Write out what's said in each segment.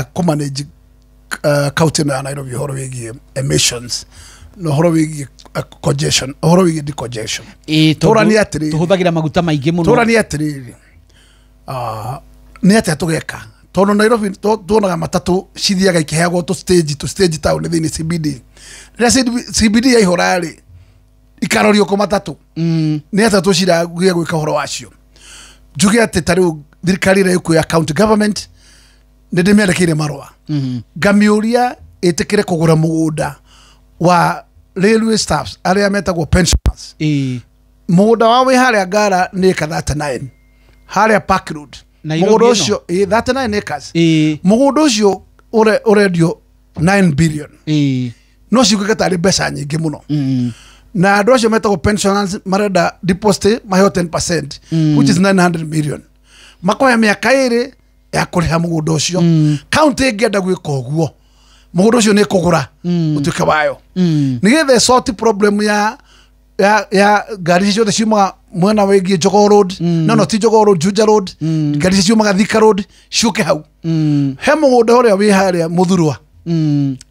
kumanage county na Nairobi horo wigi emissions no horo wigi congestion horo wigi decongestion tora ni atiri tuhuthagira maguta maingi muno tora ni atiri ni ate tugeka tono Nairobi tuonaga matatu cithiaga ikiheagwo to stage town thini CBD na CBD ya ihorari ikarorio ko matatu ni ate tucira gwika horo wacio juge ate tariu thirikari ira ikuya county government ndimendekire marwa ngamiuria itikire kugura mugunda wa railway staffs aria metagwo pensioners mugunda wa wi haria Ngara ni ka 39 haria Park Road mugunda ucio 39 acres mugunda ucio uredio 9 billion no cikuge tari mbeca nyingi muno na andu acio metagwo pensioners marenda deposit maheo 10% which is 900 million makoya miaka iri ya kuriha mugunda ucio county ngenda gwika uguo mugunda ucio ni kugura utuke wayo nigethe sort problem ya gari cio ciumaga mwena wegi Jogoo Road no ti Jogoo Road Juja Road gari ciumaga Thika Road ciuke hau he mugunda uria wi haria Muthurwa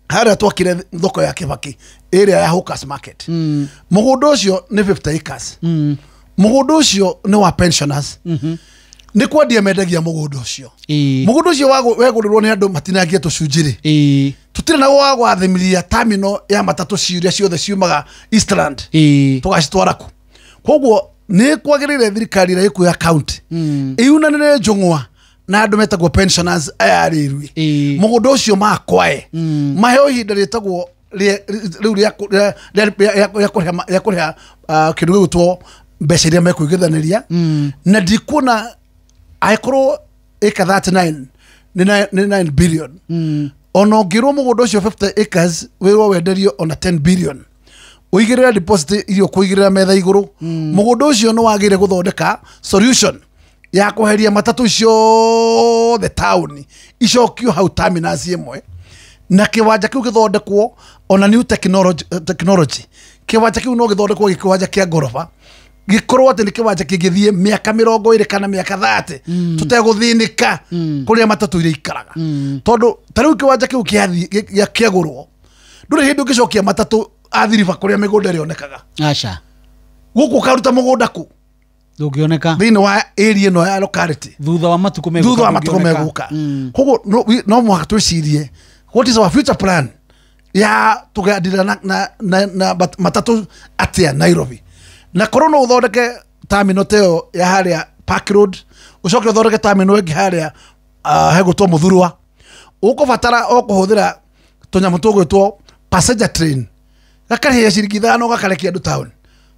haria twakire thoko ya Kibaki area ya Hawkers Market mugunda ucio ni 50 acres mugunda ucio ni wa pensioners ni kwendia mendagia mugunda ucio mugunda ucio wegurirwo ni andu matinagia tucunjiri tutire na gwathimiria terminal ya matatu ciuria ciothe ciumaga Eastland tugacitwara ku koguo ni kwagirire thirikari ira ikuya county iunanire njungwa na andu metagwo pensioners aya rirwi mugunda ucio makwae maheo ihinda ritagwo riu ya kuriha kindu gitwo mbeca iria mekuigithaniria na ndikuona aikorwo eka 39 ni 9 billion ono ngirwo mugunda ucio 50 acres wirwo wenderio ona 10 billion uigirira deposit irio kuigirira metha iguru mugunda ucio no wagire guthondeka solution ya kuheria matatu icio the town icokio hau terminals imwe na kiwanja kiu githondekwo ona new technology kiwanja kiu no githondekwo kiwanja kia gorofa gikorwo ati ni kiwanja kingithie miaka 20 kana miaka 30 tuteguthinika kuria matatu ire ikaraga tondu tariu kiwanja kiu kiagurwo nduri hindu ngicokia matatu athiriva kuria migunda rionekaga acha guku karuta mugunda ku ndungioneka thini wa area no ya locality thutha wa matuko meguka koguo no mwaka twicirie what is our future plan ya tugadira na matatu atia Nairobi na korona uthondeke terminal teo ya haria Park Road ucoke uthondeke terminal ingi haria hegutwo Muthurwa ukubatara okuhuthira tunyamu tugwitwo passenger train gakarihia ciringi 5 gakarekia andu town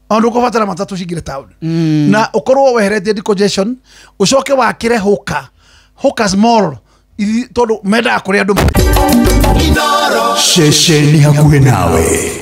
ondu ukubatara matatu cingire town na ukorwo weheretie decongestion ucoke wakire Hawkers Mall tondu menda kuria andu shesheni hakuhe nawe.